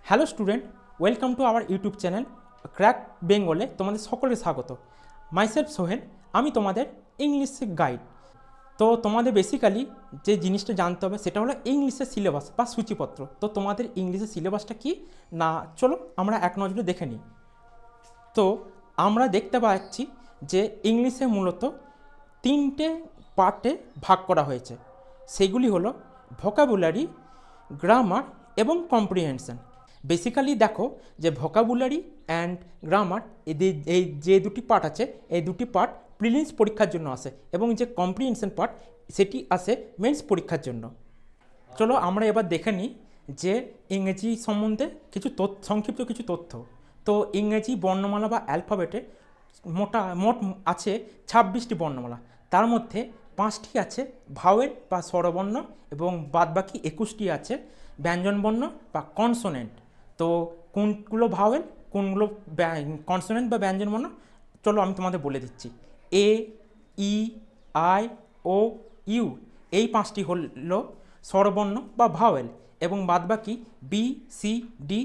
Hello student, welcome to our YouTube channel crack বেঙ্গলে তোমাদের সকলের স্বাগত। মাইসেলফ সোহেল, আমি তোমাদের ইংলিশ গাইড। তো তোমাদের বেসিক্যালি যে জিনিসটা জানতে হবে সেটা হলো ইংলিশের সিলেবাস বা সূচিপত্র। তো তোমাদের ইংলিশের সিলেবাসটা কি না, চলো আমরা এক নজরে দেখে নিই। তো আমরা দেখতে পাচ্ছি যে ইংলিশে মূলত তিনটে পার্টে ভাগ করা হয়েছে। সেগুলি হলো ভোকাবুলারি, গ্রামার এবং কম্প্রিহেনশন। বেসিক্যালি দেখো যে ভোকাবুলারি অ্যান্ড গ্রামার এই যে দুটি পার্ট আছে, এই দুটি পার্ট প্রিলিমস পরীক্ষার জন্য আসে এবং যে কম্প্রিহেনশন পার্ট সেটি আসে মেন্স পরীক্ষার জন্য। চলো আমরা এবার দেখে নিই যে ইংরেজি সম্বন্ধে কিছু সংক্ষিপ্ত কিছু তথ্য। তো ইংরেজি বর্ণমালা বা অ্যালফাবেটে মোট আছে 26টি বর্ণমালা। তার মধ্যে 5টি আছে ভাওয়েল বা স্বরবর্ণ এবং বাদবাকি 21টি আছে ব্যঞ্জনবর্ণ বা কনসোনেন্ট। তো কোনগুলো ভাওয়েল, কোনগুলো কনসোনেন্ট বা ব্যঞ্জনবর্ণ, চলো আমি তোমাদের বলে দিচ্ছি। এ, ই, আই, ও, ইউ এই 5টি হলো স্বরবর্ণ বা ভাওয়েল এবং বাদবাকি বি, সি, ডি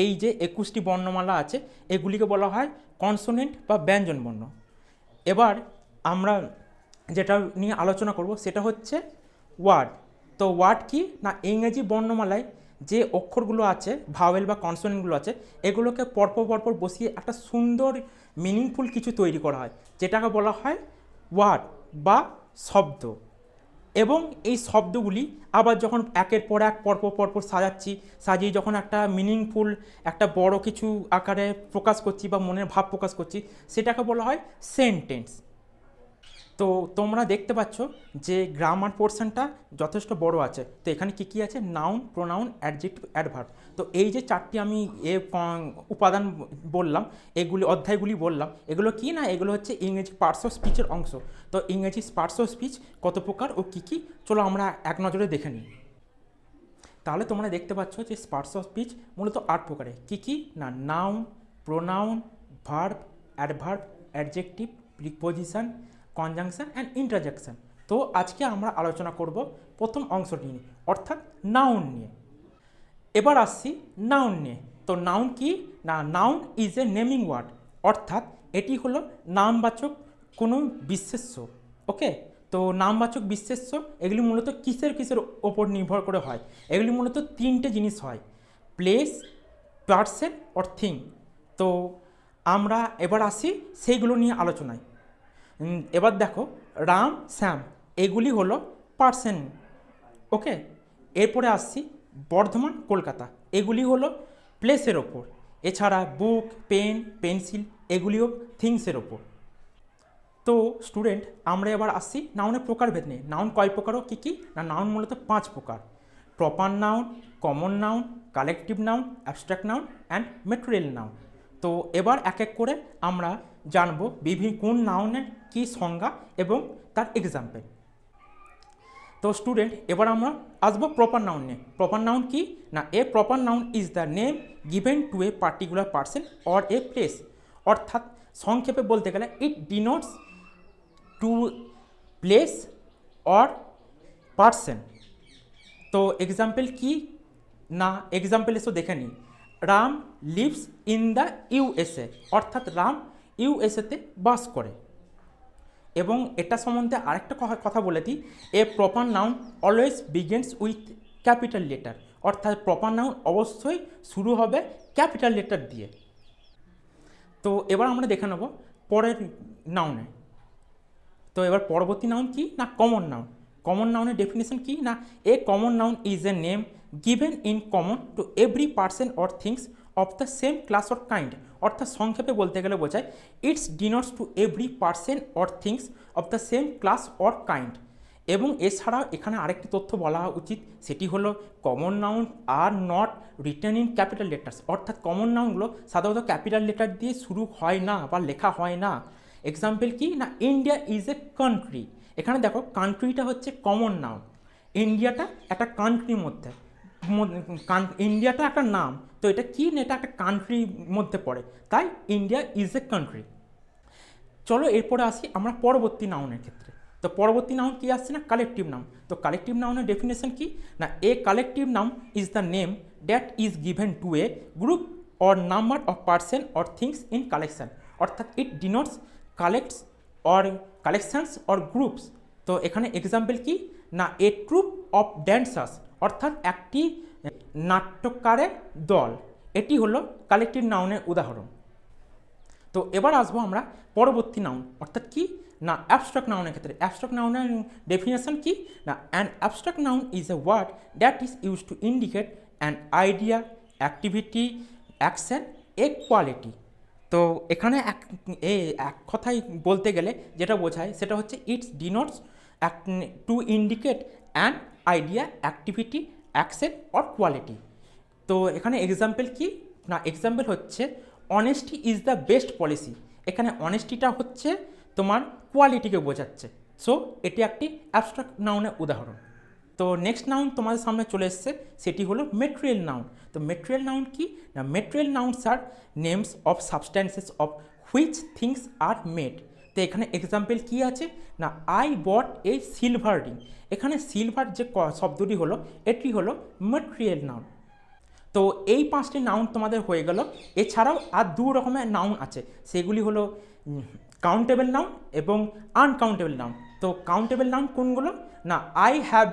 এই যে 21টি বর্ণমালা আছে এগুলিকে বলা হয় কনসোনেন্ট বা ব্যঞ্জনবর্ণ। এবার আমরা যেটা নিয়ে আলোচনা করব সেটা হচ্ছে ওয়ার্ড। তো ওয়ার্ড কি না, ইংরেজি বর্ণমালায় যে অক্ষরগুলো আছে, ভাওয়েল বা কনসোনেন্টগুলো আছে, এগুলোকে পরপর বসিয়ে একটা সুন্দর মিনিংফুল কিছু তৈরি করা হয়, যেটাকে বলা হয় ওয়ার্ড বা শব্দ। এবং এই শব্দগুলি আবার যখন একের পর এক পরপর সাজিয়ে যখন একটা মিনিংফুল একটা বড় কিছু আকারে প্রকাশ করছি বা মনের ভাব প্রকাশ করছি, সেটাকে বলা হয় সেন্টেন্স। তো তোমরা দেখতে পাচ্ছ যে গ্রামার পোর্শনটা যথেষ্ট বড় আছে। তো এখানে কী আছে, নাউন, প্রোনাউন, অ্যাডজেক্টিভ, অ্যাডভার্ব। তো এই যে চারটি আমি উপাদান বললাম, এগুলি অধ্যায়গুলি বললাম, এগুলো কি না, এগুলো হচ্ছে ইংরেজি পার্টস অফ স্পিচের অংশ। তো ইংরেজি পার্টস অফ স্পিচ কত প্রকার ও কী চলো আমরা এক নজরে দেখে নিই। তাহলে তোমরা দেখতে পাচ্ছ যে পার্টস অফ স্পিচ মূলত 8 প্রকারে। কী না, noun, pronoun, verb, adverb, adjective, preposition, conjunction and interjection. তো আজকে আমরা আলোচনা করব প্রথম অংশটি নিয়ে, অর্থাৎ নাউন নিয়ে। এবার আসছি নাউন নিয়ে। তো নাউন কি না, noun is a naming word, অর্থাৎ এটি হলো নামবাচক কোনো বিশেষ্য। ওকে, তো নামবাচক বিশেষ্য এগুলি মূলত কিসের ওপর নির্ভর করে হয়? এগুলি মূলত তিনটে জিনিস হয়, প্লেস, পার্সন অর থিং। তো আমরা এবার আসি সেইগুলো নিয়ে আলোচনায়। এবার দেখো, রাম, শ্যাম এগুলি হলো পার্সন। ওকে, এরপরে আসছি বর্ধমান, কলকাতা এগুলি হলো প্লেসের ওপর। এছাড়া বুক, পেন, পেন্সিল এগুলিও থিংসের ওপর। তো স্টুডেন্ট, আমরা এবার আসছি নাউনের প্রকারভেদ নিয়ে। নাউন কয় প্রকার ও কী না, নাউন মূলত 5 প্রকার: proper noun, common noun, collective noun, abstract noun and material noun. তো এবার এক এক করে আমরা জানবো কোন নাউনের কী সংজ্ঞা এবং তার এক্সাম্পল। তো স্টুডেন্ট, এবার আমরা আসবো প্রপার নাউন নিয়ে। প্রপার নাউন কি না, a proper noun is the name given to a particular person or a place. অর্থাৎ সংক্ষেপে বলতে গেলে it denotes to place or person. তো এক্সাম্পল কি না, এক্সাম্পল এসে দেখে নিই। Ram lives in the USA, অর্থাৎ রাম ইউএসএতে বাস করে। এবং এটা সম্বন্ধে আরেকটা কথা বলে দিই, এ proper noun always begins with capital letter, অর্থাৎ প্রপার নাউন অবশ্যই শুরু হবে ক্যাপিটাল লেটার দিয়ে। তো এবার আমরা দেখে নেব পরের নাউনে। তো এবার পরবর্তী নাউন কি না, কমন নাউন। কমন নাউনের ডেফিনেশন কি না, a common noun is a name given in common to every person or things of the same class or kind. অর্থাৎ সংক্ষেপে বলতে গেলে বোঝায় it's denotes to every person or things of the same class or kind. এবং এছাড়াও এখানে আরেকটি তথ্য বলা উচিত, সেটি হলো common noun are not written in capital letters. অর্থাৎ কমন নাউনগুলো সাধারণত ক্যাপিটাল লেটার দিয়ে শুরু হয় না বা লেখা হয় না। এক্সাম্পল কি না, ইন্ডিয়া ইজ এ কান্ট্রি। এখানে দেখো কান্ট্রিটা হচ্ছে কমন নাউন, ইন্ডিয়াটা একটা কান্ট্রির মধ্যে, ইন্ডিয়াটা একটা নাম, তো এটা কি না, এটা একটা কান্ট্রির মধ্যে পড়ে, তাই ইন্ডিয়া ইজ এ কান্ট্রি। চলো এরপরে আসি আমরা পরবর্তী নাউনের ক্ষেত্রে। তো তো পরবর্তী নাউন কি আসছে না, কালেকটিভ নাউন। তো কালেকটিভ নাউনের ডেফিনেশন কি না, a collective noun is the name that is given to a group or number of person or things in collection, অর্থাৎ it denotes collects or collections or groups. তো এখানে example কি না, এ troop of ড্যান্সার্স, অর্থাৎ একটি নাট্যকারের দল, এটি হলো কালেকটিভ নাউনের উদাহরণ। তো এবার আসবো আমরা পরবর্তী নাউন, অর্থাৎ কি না অ্যাবস্ট্রাক্ট নাউনের ক্ষেত্রে। অ্যাবস্ট্রাক্ট নাউনের ডেফিনেশন কি না, an abstract noun is a word that is use to indicate an idea, activity, action, a quality. তো এখানে এক কথায় বলতে গেলে যেটা বোঝায় সেটা হচ্ছে it's denotes two indicate an idea, activity, action or quality. তো এখানে এক্সাম্পল কি না, এক্সাম্পল হচ্ছে honesty is the best policy. এখানে অনেস্টিটা হচ্ছে তোমার কোয়ালিটিকে বোঝাচ্ছে। সো এটি একটি অ্যাবস্ট্রাক্ট নাউনের উদাহরণ। তো নেক্সট নাউন তোমাদের সামনে চলে এসছে, সেটি হলো মেটেরিয়াল নাউন। তো মেটেরিয়াল নাউন কি না, material nouns are names of substances of which things are made. তো এখানে এক্সাম্পল কি আছে না, I bought a silver ring. এখানে সিলভার যে শব্দটি হলো এটি হলো মেটেরিয়াল নাউন। তো এই 5টি নাউন তোমাদের হয়ে গেল। এছাড়াও আর 2 রকমের নাউন আছে, সেগুলি হলো কাউন্টেবল নাউন এবং আনকাউন্টেবল নাউন। তো কাউন্টেবল নাউন কোনগুলো না, I have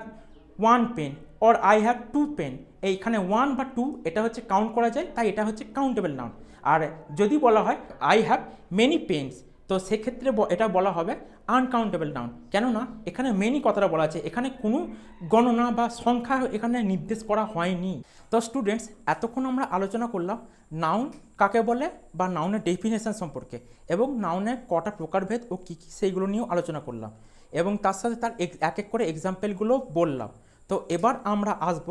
1 pen or I have 2 pen. এইখানে 1 বা 2 এটা হচ্ছে কাউন্ট করা যায়, তাই এটা হচ্ছে কাউন্টেবল নাউন। আর যদি বলা হয় আই হ্যাভ মেনি পেন্স, তো সেক্ষেত্রে এটা বলা হবে আনকাউন্টেবল নাউন। কেননা এখানে মেনি কথাটা বলা আছে, এখানে কোনো গণনা বা সংখ্যা এখানে নির্দেশ করা হয়নি। তো স্টুডেন্টস, এতক্ষণ আমরা আলোচনা করলাম নাউন কাকে বলে বা নাউনের ডেফিনেশন সম্পর্কে, এবং নাউনের কটা প্রকারভেদ ও কী কী সেইগুলো নিয়েও আলোচনা করলাম, এবং তার সাথে তার এক এক করে এক্সাম্পলগুলো বললাম। তো এবার আমরা আসব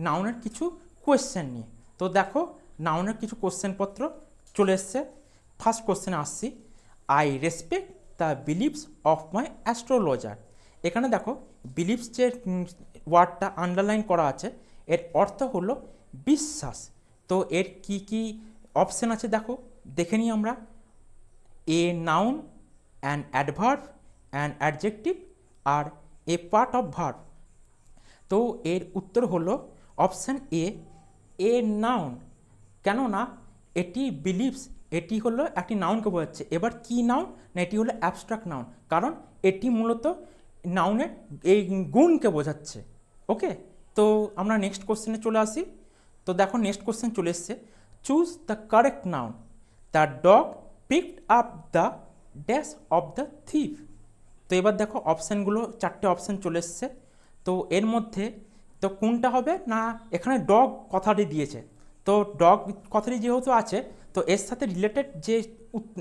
নাউনের কিছু কোয়েশ্চেন নিয়ে। তো দেখো নাউনের কিছু কোশ্চেনপত্র চলে এসছে। ফার্স্ট কোশ্চেনে আসছি, I respect the believes of my astrologer. এখানে দেখো বিলিভস যে ওয়ার্ডটা আন্ডারলাইন করা আছে, এর অর্থ হলো বিশ্বাস। তো এর কি কি অপশান আছে দেখো, দেখে নিই আমরা। A noun, an adverb, an adjective আর এ পার্ট অফ ভার্ব। তো এর উত্তর হলো অপশান এ নাউন। কেননা এটি বিলিভস, এটি হলো একটি নাউনকে বোঝাচ্ছে। এবার কি নাউন না, এটি হলো অ্যাবস্ট্রাক্ট নাউন, কারণ এটি মূলত নাউনের এই গুণকে বোঝাচ্ছে। ওকে, তো আমরা নেক্সট কোশ্চেনে চলে আসি। তো দেখো নেক্সট কোশ্চেন চলে এসছে, choose the correct noun. The dog picked up the dash of the thief. তো এবার দেখো অপশানগুলো 4টে অপশান চলে এসছে। তো এর মধ্যে তো কোনটা হবে না, এখানে ডগ কথাটি দিয়েছে, তো ডগ কথাটি যেহেতু আছে তো এর সাথে রিলেটেড যে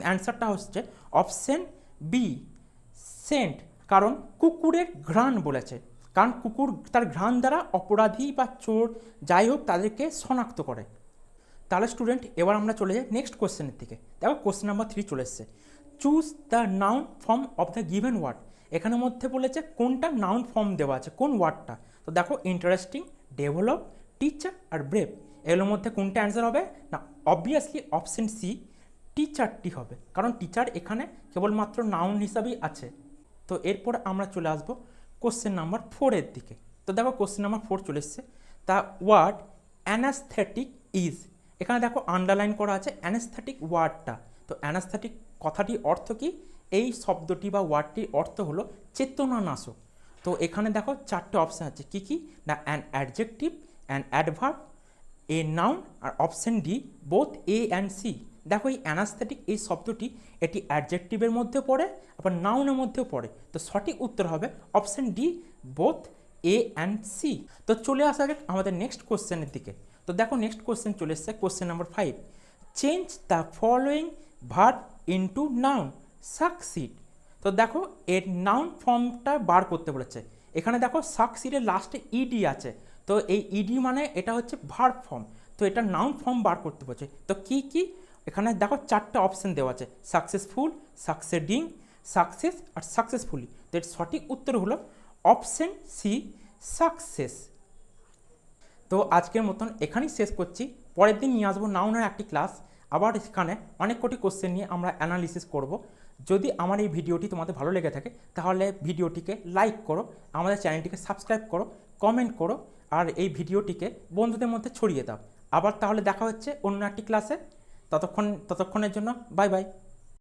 অ্যান্সারটা হচ্ছে অপশান বি, সেন্ট। কারণ কুকুরের ঘ্রাণ বলেছে, কারণ কুকুর তার ঘ্রাণ দ্বারা অপরাধী বা চোর যাই হোক তাদেরকে শনাক্ত করে। তাহলে স্টুডেন্ট এবার আমরা চলে যাই নেক্সট কোশ্চেনের দিকে। দেখো কোশ্চেন নাম্বার 3 চলে এসছে, choose the noun form of the given word. এখানের মধ্যে বলেছে কোনটা নাউন ফর্ম দেওয়া আছে, কোন ওয়ার্ডটা। তো দেখো ইন্টারেস্টিং, ডেভেলপ, টিচার আর ব্রেভ। এগুলোর মধ্যে কোনটা অ্যান্সার হবে না, অবভিয়াসলি অপশন সি, টিচারটি হবে, কারণ টিচার এখানে কেবলমাত্র নাউন হিসাবেই আছে। তো এরপর আমরা চলে আসবো কোশ্চেন নাম্বার 4-এর দিকে। তো দেখো কোশ্চেন নাম্বার 4 চলে এসছে, দ্য ওয়ার্ড অ্যানাস্থেটিক ইজ। এখানে দেখো আন্ডারলাইন করা আছে অ্যানাস্থেটিক ওয়ার্ডটা। তো অ্যানাস্থেটিক কথাটির অর্থ কি, এই শব্দটি বা ওয়ার্ডটির অর্থ হলো চেতনানাশক। তো এখানে দেখো 4টে অপশান আছে, কি কি না, an adjective, an adverb, a noun আর option D both A and C. দেখো এই অ্যানাস্থেটিক এই শব্দটি এটি অ্যাডজেক্টিভের মধ্যে পড়ে আবার নাউনের মধ্যেও পড়ে। তো সঠিক উত্তর হবে option D, both A and C. তো চলে আসা যাক আমাদের নেক্সট কোশ্চেনের দিকে। তো দেখো নেক্সট কোশ্চেন চলে এসছে, question number 5, change the following verb into noun succeed. তো দেখো এর নাউন ফর্মটা বার করতে বলেছে। এখানে দেখো সাকসিডের লাস্টে ইডি আছে, তো এই ইডি মানে এটা হচ্ছে ভার্ব ফর্ম, তো এটা নাউন ফর্ম বার করতে বলেছে। তো কি কি এখানে দেখো 4টে অপশান দেওয়া আছে, সাকসেসফুল, সাকসেডিং, সাকসেস আর সাকসেসফুলি। তো এর সঠিক উত্তর হলো অপশান সি, সাকসেস। তো আজকের মতন এখানেই শেষ করছি। পরের দিন নিয়ে আসবো নাউনের একটি ক্লাস, আবার এখানে অনেক কোটি কোশ্চেন নিয়ে আমরা অ্যানালিসিস করব। যদি আমার এই ভিডিওটি তোমাদের ভালো লেগে থাকে তাহলে ভিডিওটিকে লাইক করো, আমাদের চ্যানেলটিকে সাবস্ক্রাইব করো, কমেন্ট করো, আর এই ভিডিওটিকে বন্ধুদের মধ্যে ছড়িয়ে দাও। আবার তাহলে দেখা হচ্ছে অন্য একটি ক্লাসে। ততক্ষণের জন্য বাই বাই।